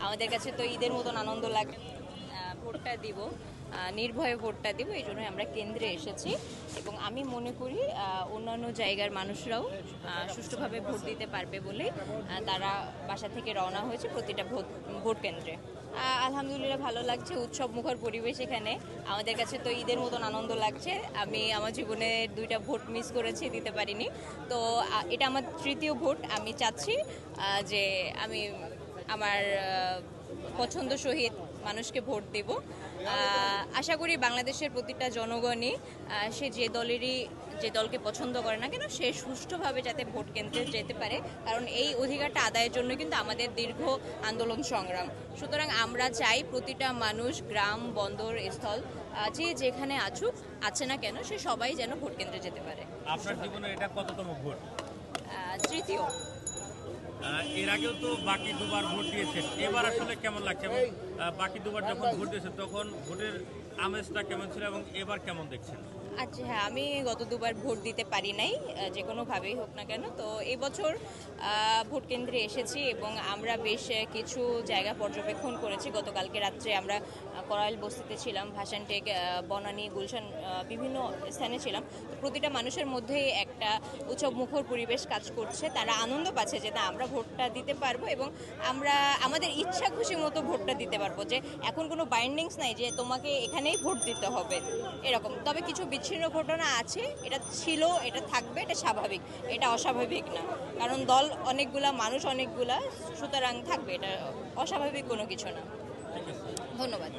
আমাদের কাছে তো ঈদের মতন আনন্দ লাগে। ভোটটা দিব, নির্ভয়ে ভোটটা দিব, এই জন্যই আমরা কেন্দ্রে এসেছি এবং আমি মনে করি অন্যান্য জায়গার মানুষরাও সুষ্ঠুভাবে ভোট দিতে পারবে বলেই তারা বাসা থেকে রওনা হয়েছে প্রতিটা ভোট কেন্দ্রে। আলহামদুলিল্লাহ ভালো লাগছে, উৎসব মুখর পরিবেশ এখানে। আমাদের কাছে তো ঈদের মতন আনন্দ লাগছে। আমি আমার জীবনে 2টা ভোট মিস করেছি, দিতে পারিনি। তো এটা আমার 3য় ভোট। আমি চাচ্ছি যে আমি আমার পছন্দ সহিত মানুষকে ভোট দেব। আশা করি বাংলাদেশের প্রতিটা জনগণই সে যে দলকে পছন্দ করে না কেন সে সুষ্ঠুভাবে যাতে ভোট কেন্দ্রে যেতে পারে, কারণ এই অধিকারটা আদায়ের জন্য কিন্তু আমাদের দীর্ঘ আন্দোলন সংগ্রাম। সুতরাং আমরা চাই প্রতিটা মানুষ গ্রাম বন্দর স্থল যে যেখানে আছে না কেন সে সবাই যেন ভোট কেন্দ্রে যেতে পারে। আপনার জীবনে এটা কততম ভোট? 3য়। এর আগেও তো বাকি দুবার ভোট দিয়েছেন, এবার আসলে কেমন লাগছে এবং বাকি দুবার যখন ভোট দিয়েছেন তখন ভোটের আমেজটা কেমন ছিল এবং এবার কেমন দেখছেন? আচ্ছা, হ্যাঁ, আমি গত 2বার ভোট দিতে পারি নাই, যে কোনোভাবেই হোক না কেন। তো এই বছর ভোট কেন্দ্রে এসেছি এবং আমরা বেশ কিছু জায়গা পর্যবেক্ষণ করেছি। গতকালকে রাত্রে আমরা করাইল বস্তিতে ছিলাম, ভাসানটেক, বনানী, গুলশান, বিভিন্ন স্থানে ছিলাম। তো প্রতিটা মানুষের মধ্যেই একটা উৎসব মুখর পরিবেশ কাজ করছে। তারা আনন্দ পাচ্ছে যে না, আমরা ভোটটা দিতে পারবো এবং আমরা আমাদের ইচ্ছা খুশি মতো ভোটটা দিতে পারবো, যে এখন কোনো বাইন্ডিংস নাই যে তোমাকে এখানেই ভোট দিতে হবে এরকম। তবে কিছু বিচ্ছিন্ন ঘটনা আছে, এটা ছিল, এটা থাকবে, এটা স্বাভাবিক, এটা অস্বাভাবিক না। কারণ দল অনেকগুলা, মানুষ অনেকগুলা, সুতরাং থাকবে, এটা অস্বাভাবিক কোনো কিছু না। ধন্যবাদ।